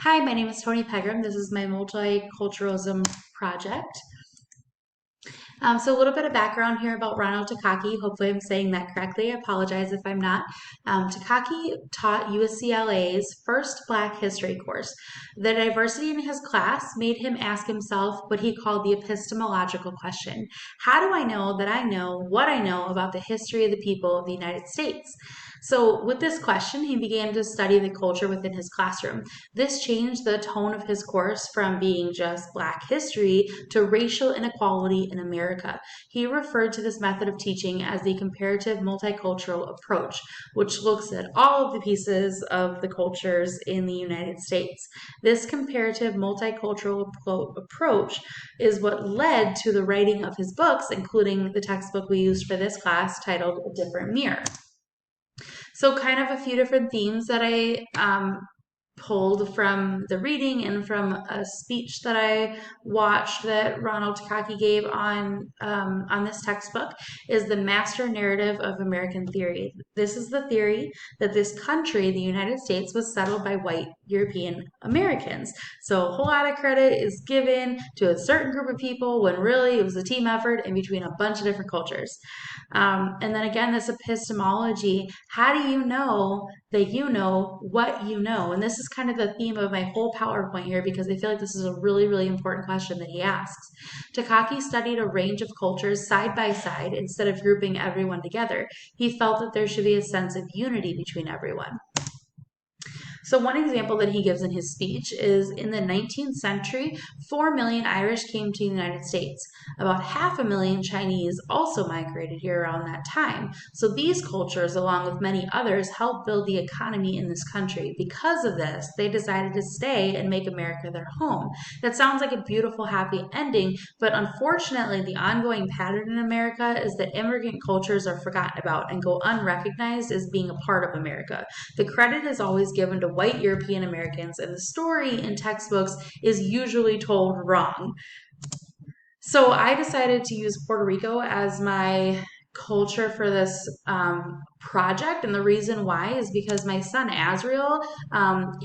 Hi, my name is Tony Pegram. This is my multiculturalism project. So a little bit of background here about Ronald Takaki. Hopefully I'm saying that correctly. I apologize if I'm not. Takaki taught UCLA's first Black history course. The diversity in his class made him ask himself what he called the epistemological question. How do I know that I know what I know about the history of the people of the United States? So, with this question, he began to study the culture within his classroom. This changed the tone of his course from being just Black history to racial inequality in America. He referred to this method of teaching as the comparative multicultural approach, which looks at all of the pieces of the cultures in the United States. This comparative multicultural approach is what led to the writing of his books, including the textbook we used for this class titled A Different Mirror. So, kind of a few different themes that I pulled from the reading and from a speech that I watched that Ronald Takaki gave on this textbook is the master narrative of American theory. This is the theory that this country, the United States, was settled by white European Americans. So a whole lot of credit is given to a certain group of people when really it was a team effort in between a bunch of different cultures. And then again, this epistemology, how do you know that you know what you know? And this is kind of the theme of my whole PowerPoint here because I feel like this is a really, really important question that he asks. Takaki studied a range of cultures side by side instead of grouping everyone together. He felt that there should be a sense of unity between everyone. So, one example that he gives in his speech is in the 19th century, 4 million Irish came to the United States. About 500,000 Chinese also migrated here around that time. So, these cultures, along with many others, helped build the economy in this country. Because of this, they decided to stay and make America their home. That sounds like a beautiful, happy ending, but unfortunately, the ongoing pattern in America is that immigrant cultures are forgotten about and go unrecognized as being a part of America. The credit is always given to white European Americans, and the story in textbooks is usually told wrong. So I decided to use Puerto Rico as my culture for this project. And the reason why is because my son Azriel,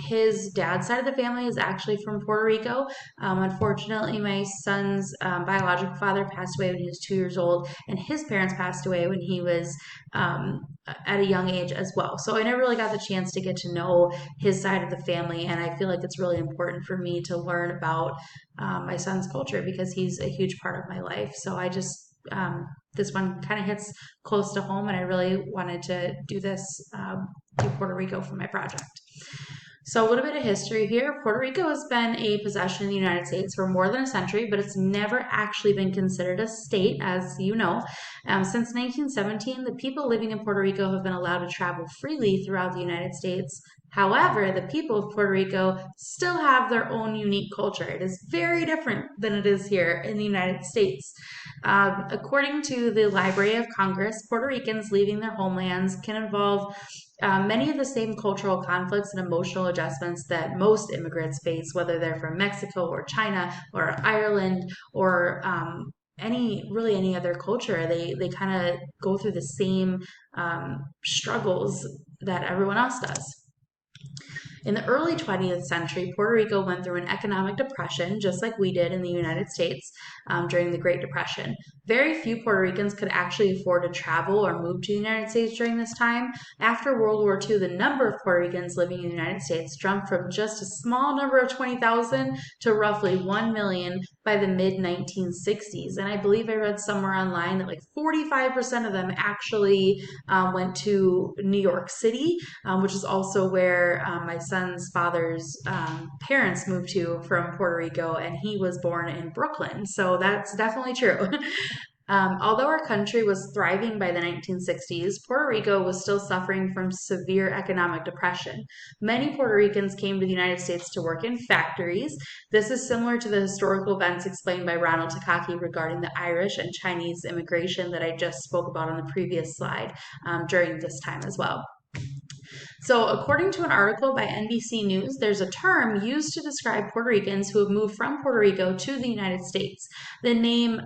his dad's side of the family is actually from Puerto Rico. Unfortunately, my son's biological father passed away when he was 2 years old, and his parents passed away when he was at a young age as well. So I never really got the chance to get to know his side of the family, and I feel like it's really important for me to learn about my son's culture because he's a huge part of my life. So I just this one kind of hits close to home, and I really wanted to do this to Puerto Rico for my project. So, a little bit of history here. Puerto Rico has been a possession of the United States for more than a century, but it's never actually been considered a state, as you know. Since 1917, the people living in Puerto Rico have been allowed to travel freely throughout the United States. However, the people of Puerto Rico still have their own unique culture. It is very different than it is here in the United States. According to the Library of Congress, Puerto Ricans leaving their homelands can involve many of the same cultural conflicts and emotional adjustments that most immigrants face, whether they're from Mexico or China or Ireland or any other culture. They kind of go through the same struggles that everyone else does. In the early 20th century, Puerto Rico went through an economic depression, just like we did in the United States during the Great Depression. Very few Puerto Ricans could actually afford to travel or move to the United States during this time. After World War II, the number of Puerto Ricans living in the United States jumped from just a small number of 20,000 to roughly 1 million by the mid 1960s. And I believe I read somewhere online that like 45% of them actually went to New York City, which is also where my son's father's parents moved to from Puerto Rico, and he was born in Brooklyn. So that's definitely true. Although our country was thriving by the 1960s, Puerto Rico was still suffering from severe economic depression. Many Puerto Ricans came to the United States to work in factories. This is similar to the historical events explained by Ronald Takaki regarding the Irish and Chinese immigration that I just spoke about on the previous slide during this time as well. So, according to an article by NBC News, there's a term used to describe Puerto Ricans who have moved from Puerto Rico to the United States. The name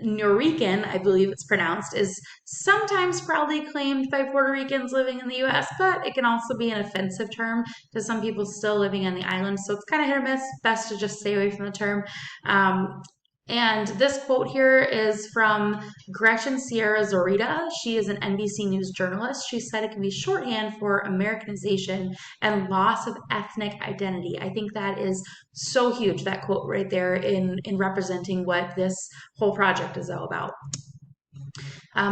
Nuyorican, I believe it's pronounced, is sometimes proudly claimed by Puerto Ricans living in the US, but it can also be an offensive term to some people still living on the island. So it's kind of hit or miss. Best to just stay away from the term. And this quote here is from Gretchen Sierra Zorita. She is an NBC News journalist. She said it can be shorthand for Americanization and loss of ethnic identity. I think that is so huge, that quote right there in representing what this whole project is all about.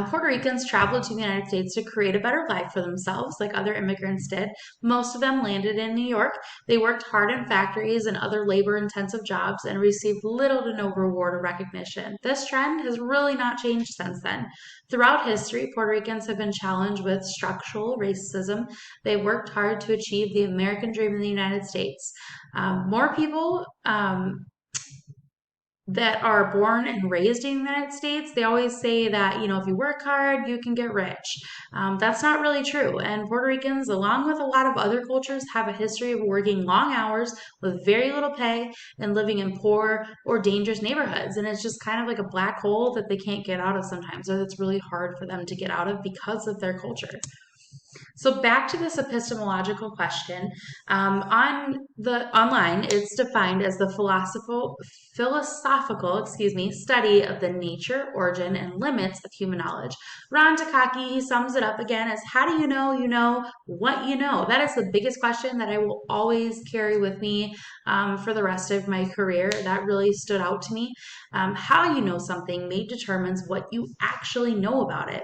Puerto Ricans traveled to the United States to create a better life for themselves, like other immigrants did. Most of them landed in New York. They worked hard in factories and other labor intensive jobs and received little to no reward or recognition. This trend has really not changed since then. Throughout history, Puerto Ricans have been challenged with structural racism. They worked hard to achieve the American dream in the United States. More people that are born and raised in the United States, they always say that, if you work hard, you can get rich. That's not really true. And Puerto Ricans, along with a lot of other cultures, have a history of working long hours with very little pay and living in poor or dangerous neighborhoods. And it's just kind of like a black hole that they can't get out of sometimes, or that's really hard for them to get out of because of their culture. So back to this epistemological question. On the online, it's defined as the philosophical, study of the nature, origin, and limits of human knowledge. Ron Takaki, he sums it up again as, how do you know what you know? That is the biggest question that I will always carry with me for the rest of my career. That really stood out to me. How you know something may determines what you actually know about it.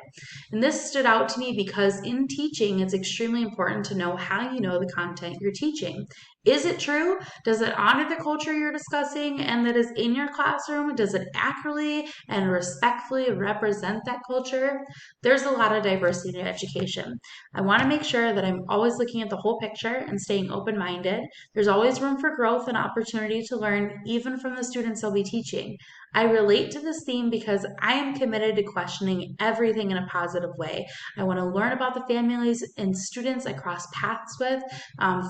And this stood out to me because in teaching, it's extremely important to know how you know the content you're teaching. Is it true? Does it honor the culture you're discussing and that is in your classroom? Does it accurately and respectfully represent that culture? There's a lot of diversity in education. I want to make sure that I'm always looking at the whole picture and staying open-minded. There's always room for growth and opportunity to learn, even from the students I'll be teaching. I relate to this theme because I am committed to questioning everything in a positive way. I want to learn about the families and students I cross paths with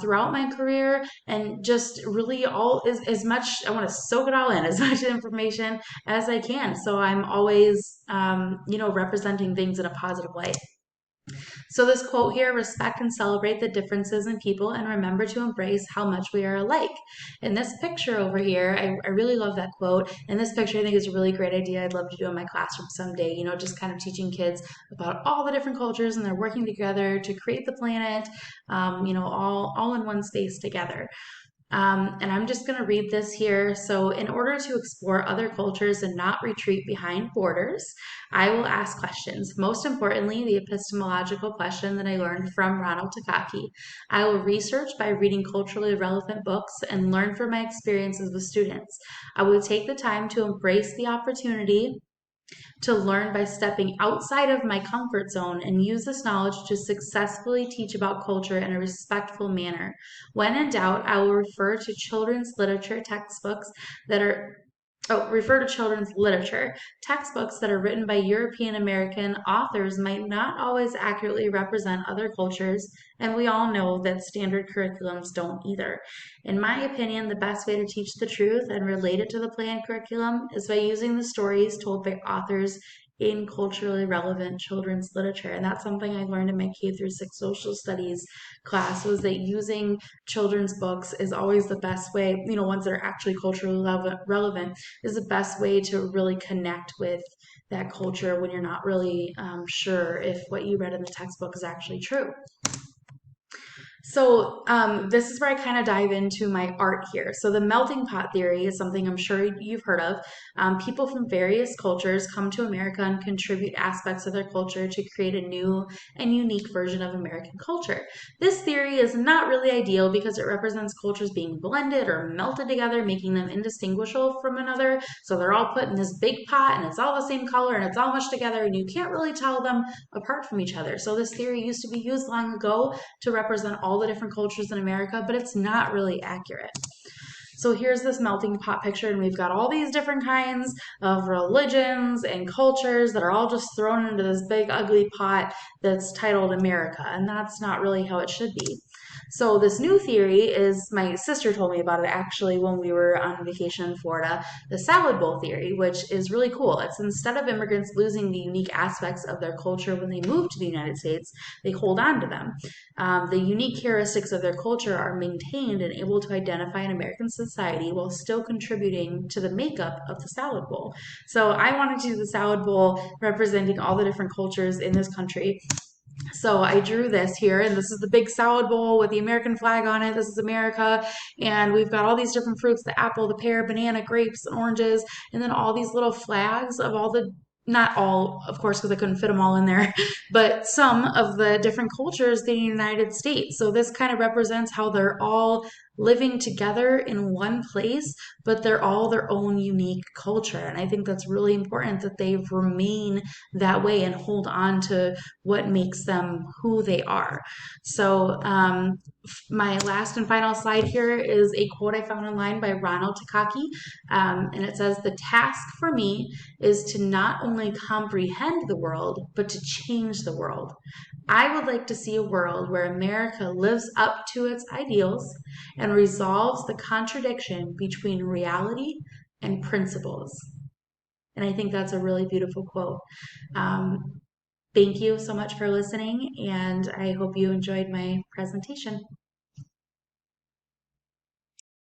throughout my career, and just really as much, I want to soak it all in, as much information as I can. So I'm always, representing things in a positive way. So this quote here, respect and celebrate the differences in people and remember to embrace how much we are alike. In this picture over here, I really love that quote. And this picture I think is a really great idea. I'd love to do in my classroom someday, just kind of teaching kids about all the different cultures and they're working together to create the planet, all in one space together. And I'm just going to read this here. So, in order to explore other cultures and not retreat behind borders, I will ask questions. Most importantly, the epistemological question that I learned from Ronald Takaki. I will research by reading culturally relevant books and learn from my experiences with students. I will take the time to embrace the opportunity to learn by stepping outside of my comfort zone and use this knowledge to successfully teach about culture in a respectful manner. When in doubt, I will refer to children's literature textbooks that are refer to children's literature. Textbooks that are written by European American authors might not always accurately represent other cultures, and we all know that standard curriculums don't either. In my opinion, the best way to teach the truth and relate it to the planned curriculum is by using the stories told by authors in culturally relevant children's literature. And that's something I learned in my K through 6 social studies class, was that using children's books is always the best way, ones that are actually culturally relevant is the best way to really connect with that culture when you're not really sure if what you read in the textbook is actually true. So this is where I kind of dive into my art here. So the melting pot theory is something I'm sure you've heard of. People from various cultures come to America and contribute aspects of their culture to create a new and unique version of American culture. This theory is not really ideal because it represents cultures being blended or melted together, making them indistinguishable from another. So they're all put in this big pot and it's all the same color and it's all mushed together and you can't really tell them apart from each other. So this theory used to be used long ago to represent all the different cultures in America, but it's not really accurate. So here's this melting pot picture, and we've got all these different kinds of religions and cultures that are all just thrown into this big ugly pot that's titled America, and that's not really how it should be. So this new theory is, my sister told me about it actually when we were on vacation in Florida, the salad bowl theory, which is really cool. It's instead of immigrants losing the unique aspects of their culture when they move to the United States, they hold on to them. The unique characteristics of their culture are maintained and able to identify an American society while still contributing to the makeup of the salad bowl. So I wanted to do the salad bowl representing all the different cultures in this country. So I drew this here, and this is the big salad bowl with the American flag on it. This is America, and we've got all these different fruits: the apple, the pear, banana, grapes, and oranges, and then all these little flags of all the, not all, of course, because I couldn't fit them all in there, but some of the different cultures in the United States. So this kind of represents how they're all living together in one place, but they're all their own unique culture. And I think that's really important that they remain that way and hold on to what makes them who they are. So, my last and final slide here is a quote I found online by Ronald Takaki. And it says, "The task for me is to not only comprehend the world, but to change the world. I would like to see a world where America lives up to its ideals and resolves the contradiction between reality and principles." And I think that's a really beautiful quote. Um, Thank you so much for listening, and I hope you enjoyed my presentation.